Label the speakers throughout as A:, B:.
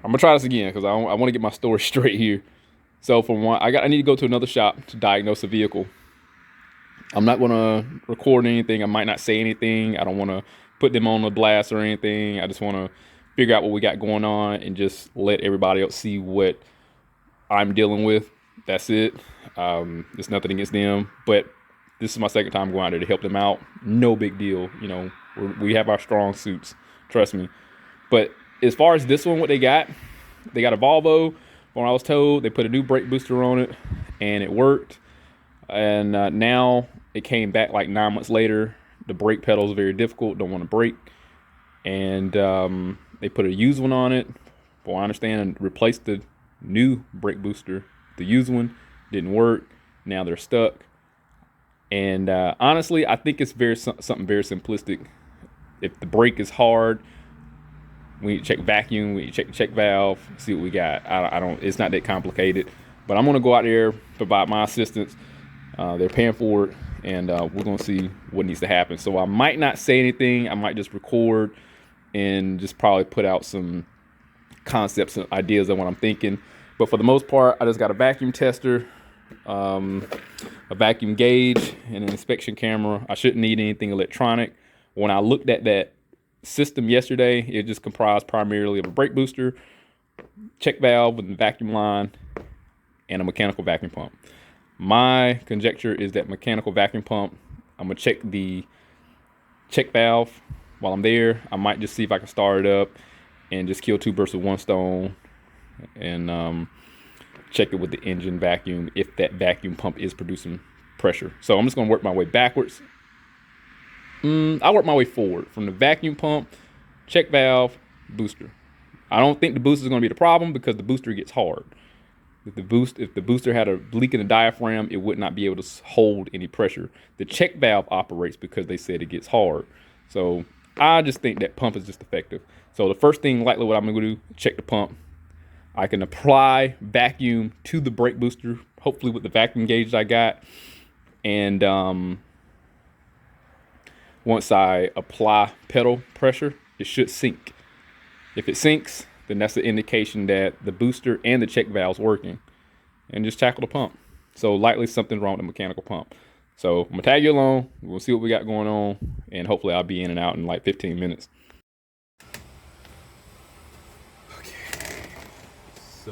A: I'm gonna try this again because I want to get my story straight here. So for one, I need to go to another shop to diagnose a vehicle. I'm not gonna record anything. I might not say anything. I don't want to put them on the blast or anything. I just want to figure out what we got going on and just let everybody else see what I'm dealing with. That's it. It's nothing against them, but this is my second time going out there to help them out. No big deal. You know, we have our strong suits. Trust me. But as far as this one, what they got a Volvo. From what I was told, they put a new brake booster on it, and it worked. And now it came back like 9 months later. The brake pedal is very difficult. Don't want to brake, and they put a used one on it. From what I understand, and replaced the new brake booster. The used one didn't work. Now they're stuck. And honestly, I think it's something very simplistic. If the brake is hard, we need to check vacuum, we need to check the check valve, see what we got. I don't. It's not that complicated. But I'm gonna go out there, provide my assistance. They're paying for it, and we're gonna see what needs to happen. So I might not say anything. I might just record and just probably put out some concepts and ideas of what I'm thinking. But for the most part, I just got a vacuum tester, a vacuum gauge, and an inspection camera. I shouldn't need anything electronic. When I looked at that system yesterday, it just comprised primarily of a brake booster, check valve with a vacuum line, and a mechanical vacuum pump. My conjecture is that mechanical vacuum pump, I'm gonna check the check valve while I'm there. I might just see if I can start it up and just kill two birds with one stone, and check it with the engine vacuum if that vacuum pump is producing pressure. So I'm just gonna work my way backwards. I'll work my way forward from the vacuum pump, check valve, booster. I don't think the booster is going to be the problem because the booster gets hard. If the booster had a leak in the diaphragm, it would not be able to hold any pressure. The check valve operates because they said it gets hard. So I just think that pump is just defective. So the first thing, likely what I'm going to do, check the pump. I can apply vacuum to the brake booster, hopefully with the vacuum gauge I got, and once I apply pedal pressure, it should sink. If it sinks, then that's the indication that the booster and the check valve's working. And just tackle the pump. So likely something wrong with the mechanical pump. So I'm gonna tag you along. We'll see what we got going on, and hopefully I'll be in and out in like 15 minutes. Okay. So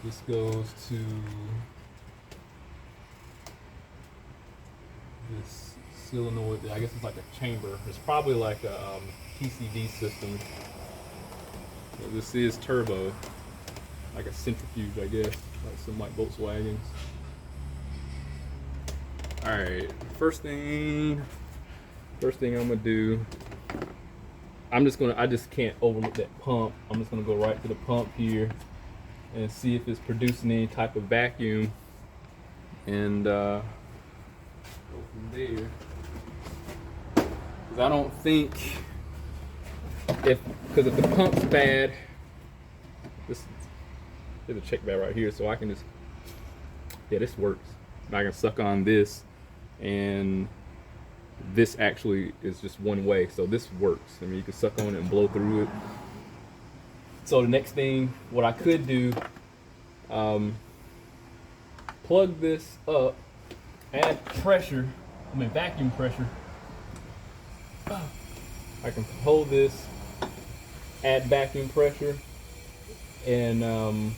A: this goes to this solenoid. I guess it's like a chamber. It's probably like a TCD system. So this is turbo, like a centrifuge, I guess, like some like Volkswagens. All right, first thing I'm gonna do. I just can't overlook that pump. I'm just gonna go right to the pump here and see if it's producing any type of vacuum, and go from there. I don't think because if the pump's bad, there's a check valve right here, so I can just, this works. I can suck on this, and this actually is just one way, so this works. I mean, you can suck on it and blow through it. So the next thing, what I could do, plug this up, add pressure, vacuum pressure. I can hold this, add vacuum pressure, and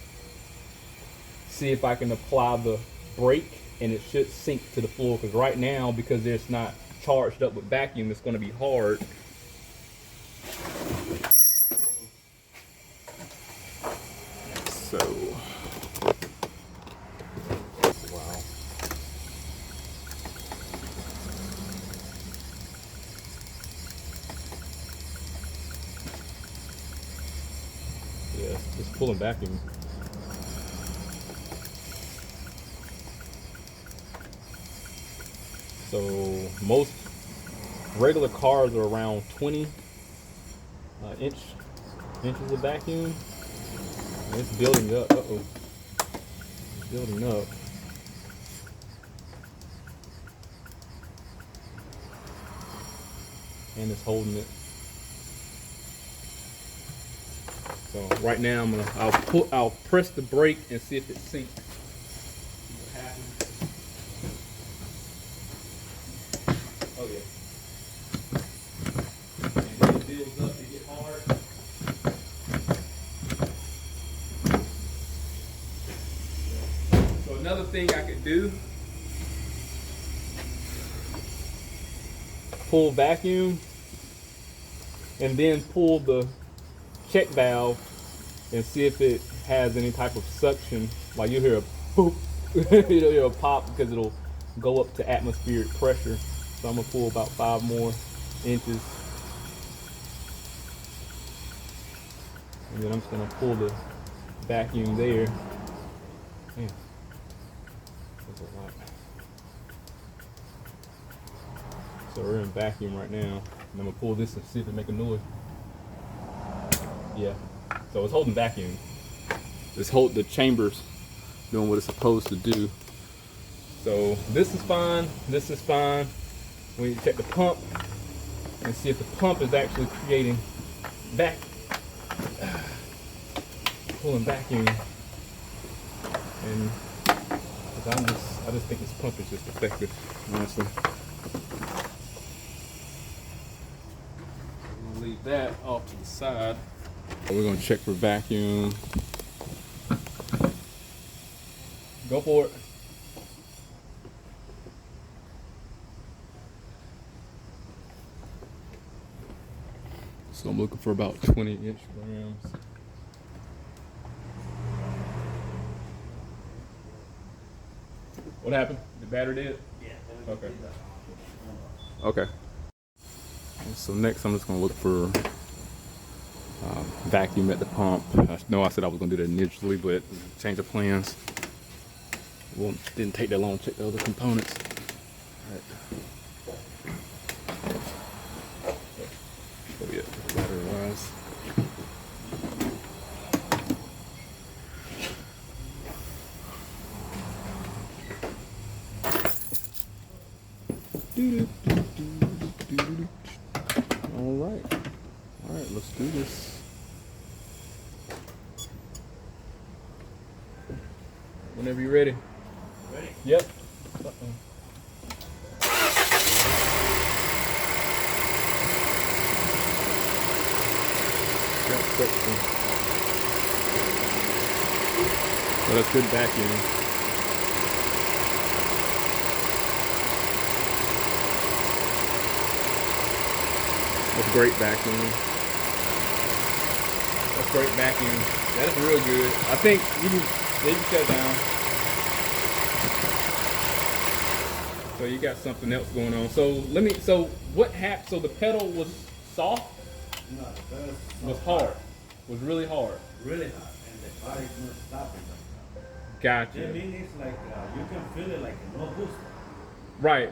A: see if I can apply the brake, and it should sink to the floor. Because right now, because it's not charged up with vacuum, it's going to be hard. So, wow. Yeah, it's pulling vacuum. So most regular cars are around 20 inches of vacuum. And it's building up. It's building up. And it's holding it. So right now I'll press the brake and see if it sinks. See what happens. Oh yeah. And then it builds up to get hard. So another thing I could do, pull vacuum and then pull the check valve and see if it has any type of suction. Like you'll hear a boop, you'll hear a pop because it'll go up to atmospheric pressure. So I'm gonna pull about 5 more inches. And then I'm just gonna pull the vacuum there. Man, that's a lot. So we're in vacuum right now. And I'm gonna pull this and see if it make a noise. Yeah, so it's holding vacuum. The chamber's doing what it's supposed to do. So this is fine, this is fine. We need to check the pump and see if the pump is actually creating pulling vacuum. And I just think this pump is just defective, honestly. I'm gonna leave that off to the side. We're gonna check for vacuum. Go for it. So I'm looking for about 20-inch grams. What happened? The battery dead? Yeah. Okay. Okay. So next I'm just gonna look for vacuum at the pump. I know I said I was gonna do that initially, but change of plans. Well, didn't take that long to check the other components. All right. Oh yeah, battery wise. All right, let's do this. Whenever you're ready.
B: Ready?
A: Yep. So that's good vacuum. That's great vacuum. That's great vacuum. That's real good. I think you can shut it down. So you got something else going on. So what happened? So the pedal was soft?
B: No, the pedal
A: Was hard. Was really hard.
B: Really hard, and the car is not stopping.
A: Gotcha.
B: That means it's like you can feel it like a no booster.
A: Right.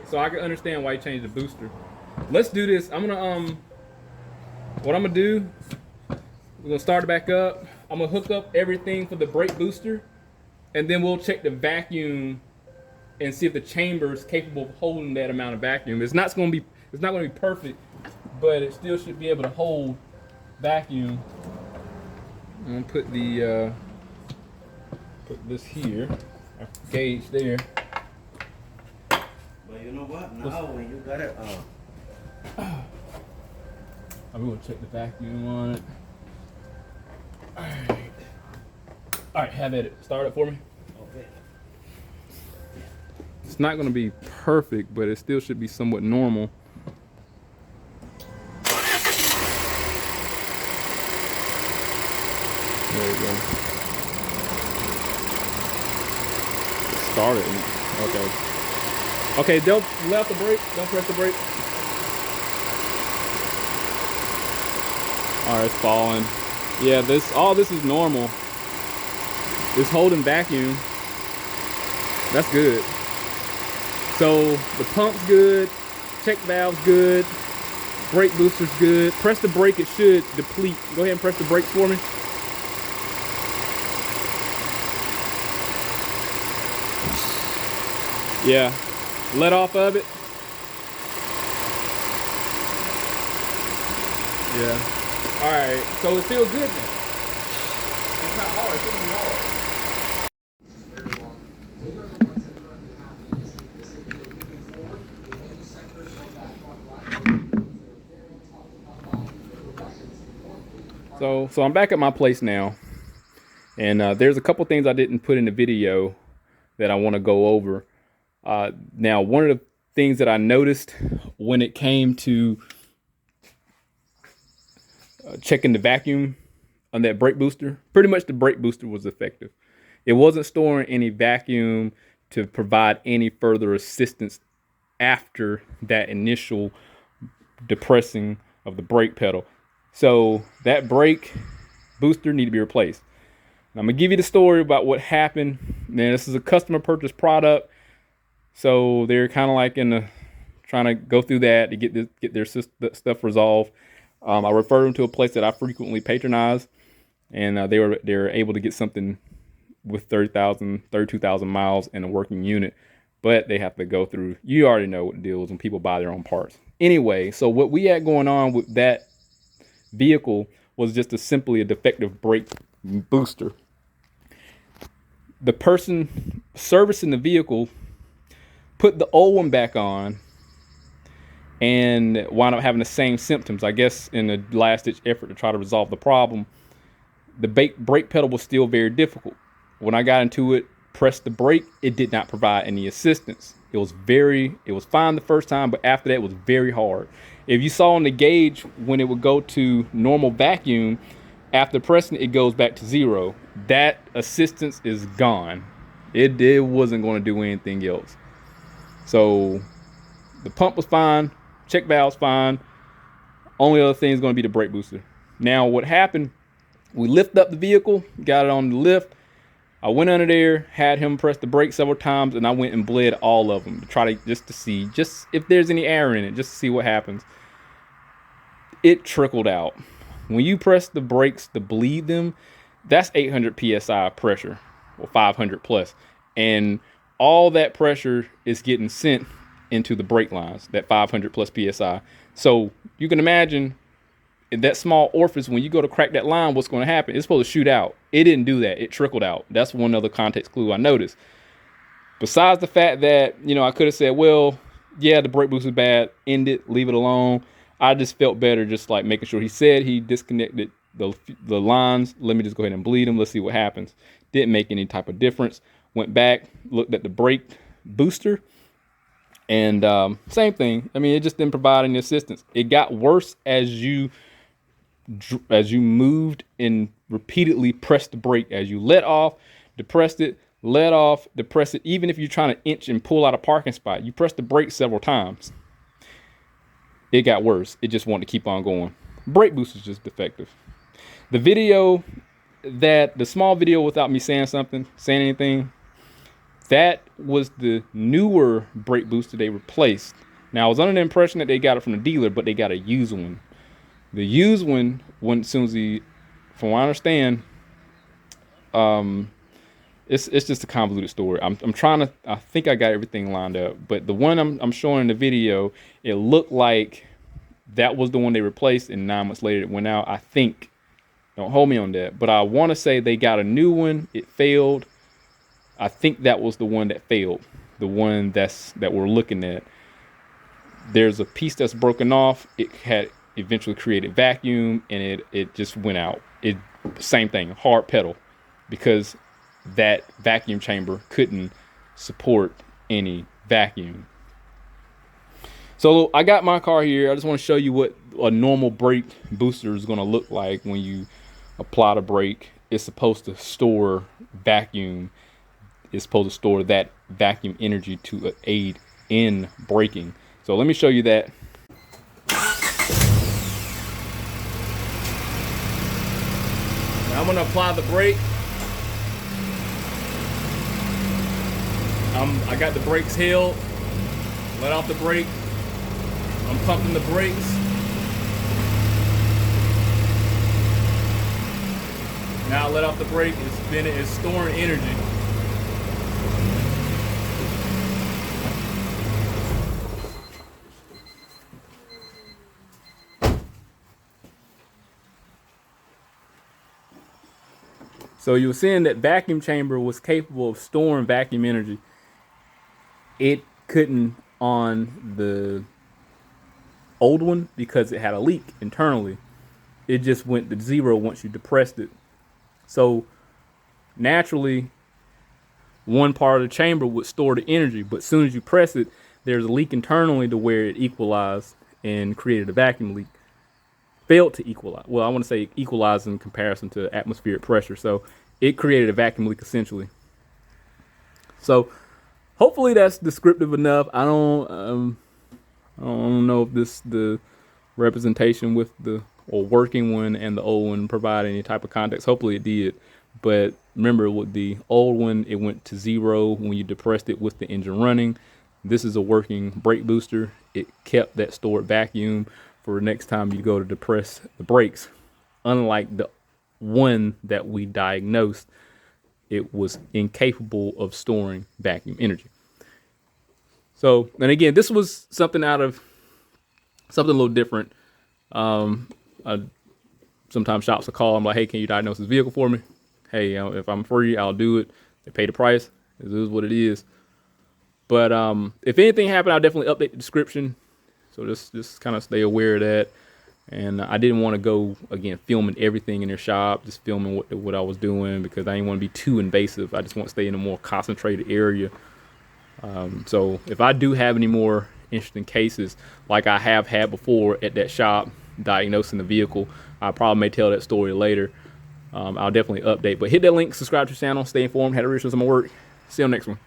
A: So I can understand why you changed the booster. Let's do this. I'm gonna what I'm gonna do, we're gonna start it back up. I'm gonna hook up everything for the brake booster, and then we'll check the vacuum and see if the chamber is capable of holding that amount of vacuum. It's not gonna be perfect, but it still should be able to hold vacuum. I'm gonna put the put this here, our gauge there.
B: But you know what? Now when you got it,
A: I'm gonna check the vacuum on it. All right, have at it. Start it for me.
B: okay.
A: It's not gonna be perfect, but it still should be somewhat normal. There we go. Start it. Okay. Okay, don't let the brake. Don't press the brake. All right, it's falling. Yeah, all this is normal. It's holding vacuum. That's good. So the pump's good, check valve's good, brake booster's good. Press the brake, it should deplete. Go ahead and press the brakes for me. Yeah, let off of it. Yeah. All right, so it feels good now. It's not hard. It shouldn't be hard. So I'm back at my place now, and there's a couple things I didn't put in the video that I want to go over. Now, one of the things that I noticed when it came to checking the vacuum on that brake booster, pretty much the brake booster was effective. It wasn't storing any vacuum to provide any further assistance after that initial depressing of the brake pedal. So that brake booster need to be replaced. Now, I'm gonna give you the story about what happened. Now, this is a customer purchase product, so they're kind of like in the trying to go through that to get their stuff resolved. I referred them to a place that I frequently patronize, and they were able to get something with 32,000 miles in a working unit, but they have to go through. You already know what the deal is when people buy their own parts. Anyway, so what we had going on with that vehicle was just simply a defective brake booster. The person servicing the vehicle put the old one back on and wound up having the same symptoms. I guess in a last-ditch effort to try to resolve the problem, the brake pedal was still very difficult. When I got into it, pressed the brake, it did not provide any assistance. It was fine the first time, but after that it was very hard. If you saw on the gauge, when it would go to normal vacuum, after pressing it goes back to 0. That assistance is gone. It wasn't going to do anything else. So the pump was fine, check valve's fine. Only other thing is going to be the brake booster. Now what happened, we lifted up the vehicle, got it on the lift. I went under there, had him press the brake several times, and I went and bled all of them to try to see if there's any air in it, just to see what happens. It trickled out. When you press the brakes to bleed them, that's 800 psi pressure, or 500 plus, and all that pressure is getting sent into the brake lines, that 500 plus psi. So you can imagine in that small orifice, when you go to crack that line, what's going to happen? It's supposed to shoot out. It didn't do that. It trickled out. That's one other context clue I noticed. Besides the fact that, I could have said, well, yeah, the brake boost is bad, end it, leave it alone. I just felt better just like making sure. He said he disconnected the lines. Let me just go ahead and bleed them. Let's see what happens. Didn't make any type of difference. Went back, looked at the brake booster, and same thing. It just didn't provide any assistance. It got worse as you moved and repeatedly pressed the brake. As you let off, depressed it, let off, depress it. Even if you're trying to inch and pull out a parking spot, you press the brake several times. It got worse. It just wanted to keep on going. Brake boost is just defective. The video, the small video without me saying anything, that was the newer brake booster they replaced. Now, I was under the impression that they got it from the dealer, but they got a used one. The used one, from what I understand, it's just a convoluted story. I think I got everything lined up, but the one I'm showing in the video, it looked like that was the one they replaced, and 9 months later it went out. I think. Don't hold me on that, but I want to say they got a new one. It failed. I think that was the one that failed. The one that we're looking at. There's a piece that's broken off. It had eventually created vacuum, and it just went out. Same thing, hard pedal, because that vacuum chamber couldn't support any vacuum. So I got my car here. I just want to show you what a normal brake booster is going to look like when you apply the brake. It's supposed to store vacuum. It's supposed to store that vacuum energy to aid in braking. So let me show you that. Now I'm going to apply the brake. I got the brakes held. Let off the brake. I'm pumping the brakes. Now I let off the brake. It's storing energy. So you were saying that vacuum chamber was capable of storing vacuum energy. It couldn't on the old one because it had a leak internally. It just went to zero once you depressed it. So naturally, one part of the chamber would store the energy, but as soon as you press it, there's a leak internally to where it equalized and created a vacuum leak. Failed to equalize. Well, I want to say equalize in comparison to atmospheric pressure. So it created a vacuum leak essentially. So hopefully that's descriptive enough. I don't know if the representation with the or working one and the old one provide any type of context. Hopefully it did. But remember, with the old one, it went to zero when you depressed it with the engine running. This is a working brake booster. It kept that stored vacuum for the next time you go to depress the brakes. Unlike the one that we diagnosed, it was incapable of storing vacuum energy. So, and again, this was something out of something a little different. Sometimes shops will call. I'm like, hey, can you diagnose this vehicle for me? Hey, if I'm free, I'll do it. They pay the price. It is what it is. But if anything happened, I'll definitely update the description. So just kind of stay aware of that. And I didn't want to go, again, filming everything in their shop, just filming what I was doing because I didn't want to be too invasive. I just want to stay in a more concentrated area. So if I do have any more interesting cases like I have had before at that shop diagnosing the vehicle, I probably may tell that story later. I'll definitely update. But hit that link, subscribe to the channel, stay informed, have a research on my work. See you on the next one.